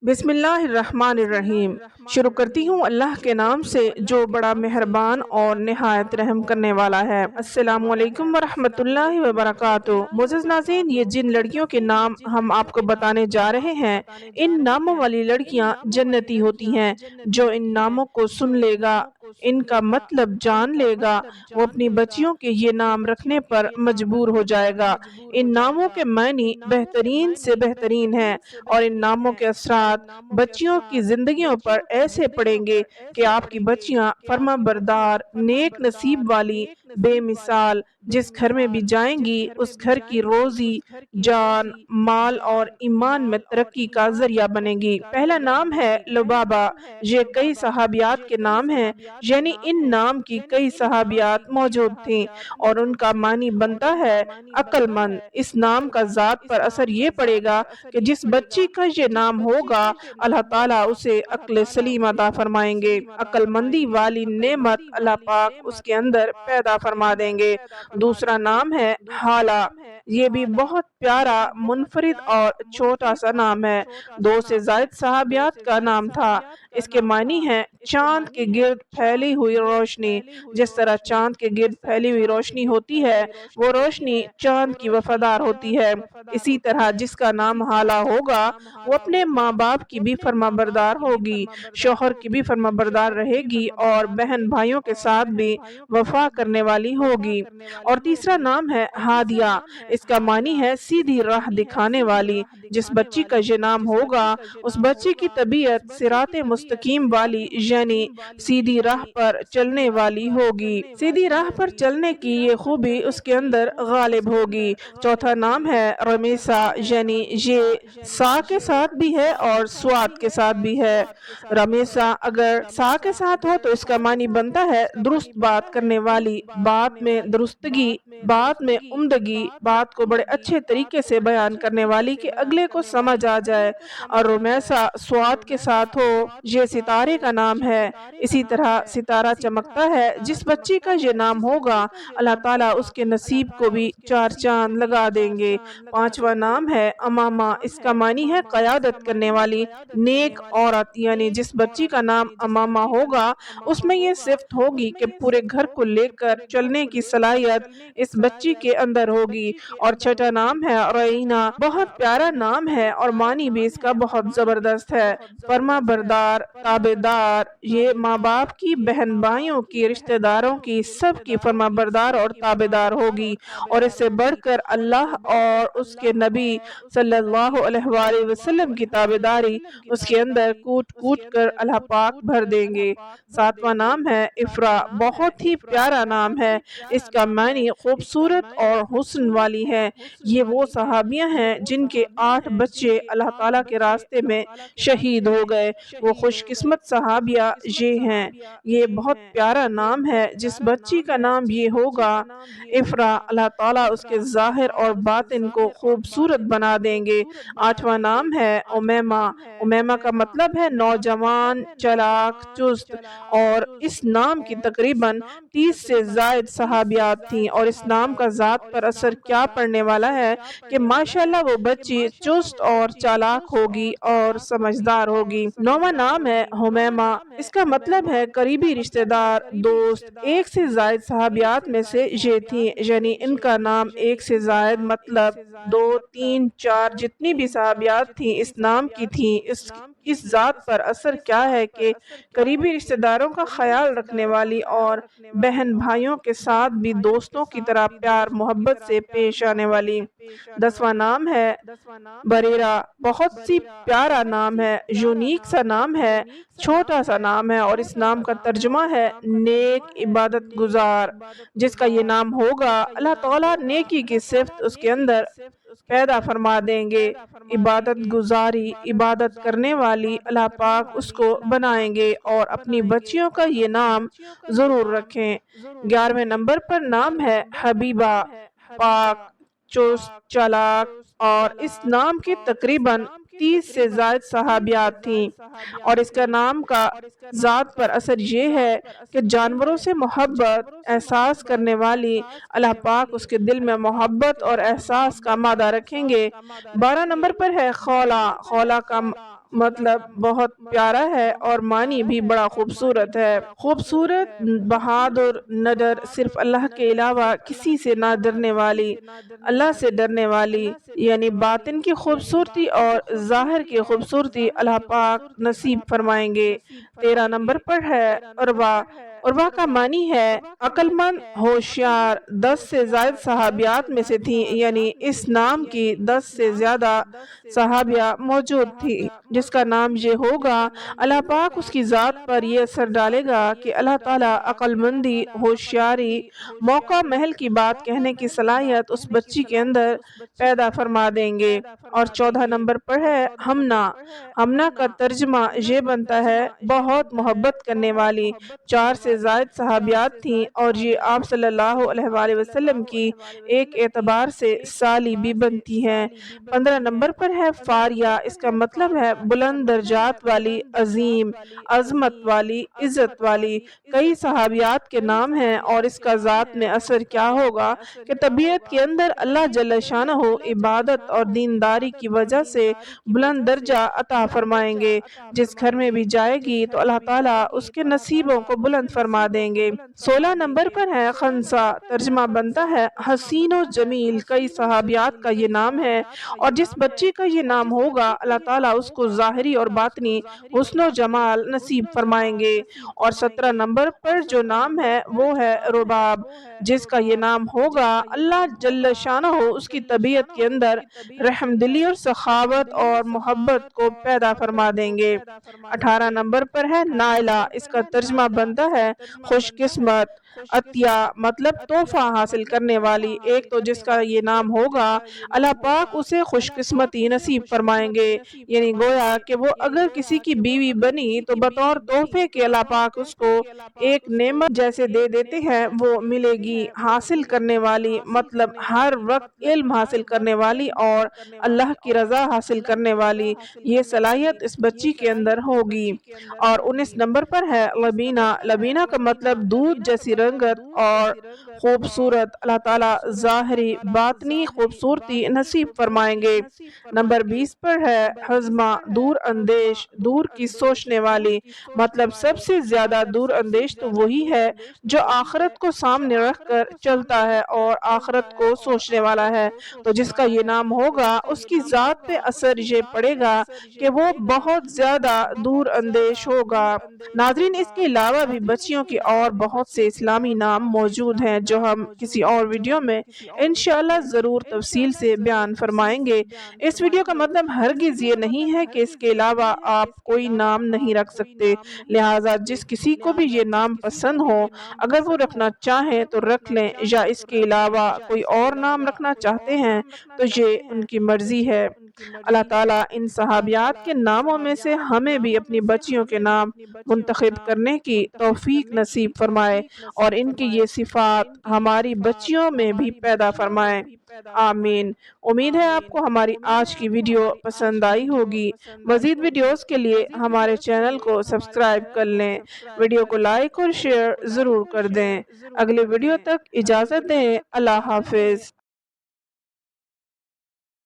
بسم اللہ الرحمن الرحیم۔ شروع کرتی ہوں اللہ کے نام سے جو بڑا مہربان اور نہایت رحم کرنے والا ہے۔ السلام علیکم ورحمۃ اللہ وبرکاتہ۔ معزز ناظرین، یہ جن لڑکیوں کے نام ہم آپ کو بتانے جا رہے ہیں، ان ناموں والی لڑکیاں جنتی ہوتی ہیں۔ جو ان ناموں کو سن لے گا، ان کا مطلب جان لے گا، وہ اپنی بچیوں کے یہ نام رکھنے پر مجبور ہو جائے گا۔ ان ناموں کے معنی بہترین سے بہترین ہیں اور ان ناموں کے اثرات بچیوں کی زندگیوں پر ایسے پڑیں گے کہ آپ کی بچیاں فرما بردار، نیک نصیب والی، بے مثال، جس گھر میں بھی جائیں گی اس گھر کی روزی، جان، مال اور ایمان میں ترقی کا ذریعہ بنے گی۔ پہلا نام ہے لبابہ۔ یہ کئی صحابیات کے نام ہیں، یعنی ان نام کی کئی صحابیات موجود تھیں اور ان کا معنی بنتا ہے عقل مند۔ اس نام کا ذات پر اثر یہ پڑے گا کہ جس بچی کا یہ نام ہوگا، اللہ تعالیٰ اسے عقل سلیم عطا فرمائیں گے۔ عقل مندی والی نعمت اللہ پاک اس کے اندر پیدا فرما دیں گے۔ دوسرا نام ہے حالہ۔ یہ بھی بہت پیارا، منفرد اور چھوٹا سا نام ہے۔ 2 سے زائد صحابیات کا نام تھا۔ اس کے معنی ہے چاند کے گرد پھیلی ہوئی روشنی۔ جس طرح چاند کے گرد پھیلی ہوئی روشنی ہوتی ہے، وہ روشنی چاند کی وفادار ہوتی ہے، اسی طرح جس کا نام حالہ ہوگا وہ اپنے ماں باپ کی بھی فرما بردار ہوگی، شوہر کی بھی فرما بردار رہے گی اور بہن بھائیوں کے ساتھ بھی وفا کرنے والی ہوگی۔ اور تیسرا نام ہے ہادیہ۔ اس کا معنی ہے سیدھی راہ دکھانے والی۔ جس بچی کا یہ نام ہوگا، اس بچی کی طبیعت صراط مستقیم والی، یعنی سیدھی راہ پر چلنے والی ہوگی۔ سیدھی راہ پر چلنے کی یہ خوبی اس کے اندر غالب ہوگی۔ چوتھا نام ہے رمیسا، یعنی یہ سا کے ساتھ بھی ہے اور سواد کے ساتھ بھی ہے۔ رمیسا اگر سا کے ساتھ ہو تو اس کا معنی بنتا ہے درست بات کرنے والی، بات میں درستگی، بات میں عمدگی، بات کو بڑے اچھے طریقے سے بیان کرنے والی کہ اگلے کو سمجھ آ جائے۔ اور رمیسا سواد کے ساتھ ہو، یہ ستارے کا نام ہے۔ اسی طرح ستارہ چمکتا ہے۔ جس بچی کا یہ نام ہوگا، اللہ تعالیٰ اس کے نصیب کو بھی 4 چاند لگا دیں گے۔ پانچواں نام ہے امامہ۔ اس کا معنی ہے قیادت کرنے والی، نیک عورت، یعنی جس بچی کا نام امامہ ہوگا اس میں یہ صفت ہوگی کہ پورے گھر کو لے کر چلنے کی صلاحیت اس بچی کے اندر ہوگی۔ اور چھٹا نام ہے رعینہ۔ بہت پیارا نام ہے اور معنی بھی اس کا بہت زبردست ہے، فرما بردار، تابع دار۔ یہ ماں باپ کی، بہن بھائیوں کی، رشتہ داروں کی، سب کی فرما بردار اور تابع دار ہوگی، اور اس سے بڑھ کر اللہ اور اس کے نبی صلی اللہ علیہ وآلہ وسلم کی تابع داری اس کے اندر کوٹ کوٹ کر اللہ پاک بھر دیں گے۔ ساتواں نام ہے افرا۔ بہت ہی پیارا نام ہے۔ اس کا معنی خوبصورت اور حسن والی ہے۔ یہ وہ صحابیاں ہیں جن کے 8 بچے اللہ تعالیٰ کے راستے میں شہید ہو گئے۔ وہ خوش قسمت صحابیہ یہ ہیں۔ یہ بہت پیارا نام ہے۔ جس بچی کا نام یہ ہوگا افرا، اللہ تعالیٰ اس کے ظاہر اور باطن کو خوبصورت بنا دیں گے۔ 8واں نام ہے امیمہ۔ امیمہ کا مطلب ہے نوجوان، چالاک، چست، اور اس نام کی تقریباً 30 سے زائد صحابیات تھیں، اور اس نام کا ذات پر اثر کیا پڑنے والا ہے کہ ماشاءاللہ وہ بچی چست اور چالاک ہوگی اور سمجھدار ہوگی۔ 9واں نام ہے حمیمہ۔ اس کا مطلب ہے قریبی رشتہ دار، دوست۔ 1 سے زائد صحابیات میں سے یہ تھیں، یعنی ان کا نام 1 سے زائد مطلب 2، 3، 4 جتنی بھی صحابیات تھیں اس نام کی تھیں۔ اس ذات پر اثر کیا ہے کہ قریبی رشتہ داروں کا خیال رکھنے والی اور بہن بھائیوں کے ساتھ بھی دوستوں کی طرح پیار محبت سے پیش آنے والی۔ 10واں نام ہے بریرہ۔ بہت سی پیارا نام ہے، یونیک سا نام ہے، چھوٹا سا نام ہے، اور اس نام کا ترجمہ ہے نیک عبادت گزار۔ جس کا یہ نام ہوگا، اللہ تعالیٰ نیکی کی صفت اس کے اندر پیدا فرما دیں گے۔ عبادت گزاری، عبادت کرنے والی اللہ پاک اس کو بنائیں گے، اور اپنی بچیوں کا یہ نام ضرور رکھیں۔ 11ویں نمبر پر نام ہے حبیبہ۔ پاک، چست، چالاک، اور اس نام کی تقریباً 30 سے زائد صحابیات تھیں، اور اس کا نام کا ذات پر اثر یہ ہے کہ جانوروں سے محبت احساس کرنے والی اللہ پاک اس کے دل میں محبت اور احساس کا مادہ رکھیں گے۔ 12 نمبر پر ہے خولہ۔ خولہ کا مطلب بہت پیارا ہے اور معنی بھی بڑا خوبصورت ہے۔ خوبصورت، بہادر، نڈر، صرف اللہ کے علاوہ کسی سے نہ ڈرنے والی، اللہ سے ڈرنے والی، یعنی باطن کی خوبصورتی اور ظاہر کی خوبصورتی اللہ پاک نصیب فرمائیں گے۔ 13 نمبر پر ہے عروا۔ عروا کا معنی ہے عقل مند، ہوشیار۔ 10 سے زائد صحابیات میں سے تھیں، یعنی اس نام کی 10 سے زیادہ صحابیہ موجود تھی۔ جس کا نام یہ ہوگا، اللہ پاک اس کی ذات پر یہ اثر ڈالے گا کہ اللہ تعالیٰ عقل مندی، ہوشیاری، موقع محل کی بات کہنے کی صلاحیت اس بچی کے اندر پیدا فرما دیں گے۔ اور 14 نمبر پر ہے ہمنا۔ ہمنا کا ترجمہ یہ بنتا ہے بہت محبت کرنے والی۔ 4 سے زائد صحابیات تھیں اور یہ آپ صلی اللہ علیہ وآلہ وسلم کی ایک اعتبار سے سالی بھی بنتی ہیں۔ 15 نمبر پر ہے فاریہ۔ اس کا مطلب ہے بلند درجات والی، عظیم، عظمت والی، عزت والی۔ کئی صحابیات کے نام ہیں اور اس کا ذات میں اثر کیا ہوگا کہ طبیعت کے اندر اللہ جل شانہ عبادت اور دینداری کی وجہ سے بلند درجہ عطا فرمائیں گے۔ جس گھر میں بھی جائے گی تو اللہ تعالیٰ اس کے نصیبوں کو بلند فرما دیں گے۔ 16 نمبر پر ہے خنسا۔ ترجمہ بنتا ہے حسین و جمیل۔ کئی صحابیات کا یہ نام ہے اور جس بچی کا یہ نام ہوگا اللہ تعالیٰ اس کو ظاہری اور باطنی حسن و جمال نصیب فرمائیں گے۔ اور 17 نمبر پر جو نام ہے وہ ہے رباب۔ جس کا یہ نام ہوگا اللہ جل شانہ اس کی طبیعت کے اندر رحم دلی اور سخاوت اور محبت کو پیدا فرما دیں گے۔ 18 نمبر پر ہے نائلہ۔ اس کا ترجمہ بنتا ہے خوش قسمت۔ عطیہ مطلب تحفہ حاصل کرنے والی۔ ایک تو جس کا یہ نام ہوگا اللہ پاک اسے خوش قسمتی نصیب فرمائیں گے، یعنی گویا کہ وہ اگر کسی کی بیوی بنی تو بطور تحفے کے اللہ پاک اس کو ایک نعمت جیسے دے دیتے ہیں وہ ملے گی۔ حاصل کرنے والی مطلب ہر وقت علم حاصل کرنے والی اور اللہ کی رضا حاصل کرنے والی، یہ صلاحیت اس بچی کے اندر ہوگی۔ اور 19 نمبر پر ہے لبینہ۔ لبینہ کا مطلب دودھ جیسی رنگت اور خوبصورت۔ اللہ تعالیٰ ظاہری باطنی خوبصورتی نصیب فرمائیں گے۔ نمبر 20 پر ہے حزمہ۔ دور اندیش، دور کی سوچنے والی، مطلب سب سے زیادہ دور اندیش تو وہی ہے جو آخرت کو سامنے رکھ کر چلتا ہے اور آخرت کو سوچنے والا ہے۔ تو جس کا یہ نام ہوگا اس کی ذات پہ اثر یہ پڑے گا کہ وہ بہت زیادہ دور اندیش ہوگا۔ ناظرین، اس کے علاوہ بھی بچیوں کے اور بہت سے اسلامی نام موجود ہیں جو ہم کسی اور ویڈیو میں انشاءاللہ ضرور تفصیل سے بیان فرمائیں گے۔ اس ویڈیو کا مطلب ہرگز یہ نہیں ہے کہ اس کے علاوہ آپ کوئی نام نہیں رکھ سکتے، لہٰذا جس کسی کو بھی یہ نام پسند ہو اگر وہ رکھنا چاہیں تو رکھ لیں، یا اس کے علاوہ کوئی اور نام رکھنا چاہتے ہیں تو یہ ان کی مرضی ہے۔ اللہ تعالیٰ ان صحابیات کے ناموں میں سے ہمیں بھی اپنی بچیوں کے نام منتخب کرنے کی توفیق نصیب فرمائے اور ان کی یہ صفات ہماری بچیوں میں بھی پیدا فرمائے، آمین۔ امید ہے آپ کو ہماری آج کی ویڈیو پسند آئی ہوگی۔ مزید ویڈیوز کے لیے ہمارے چینل کو سبسکرائب کر لیں، ویڈیو کو لائک اور شیئر ضرور کر دیں۔ اگلے ویڈیو تک اجازت دیں، اللہ حافظ۔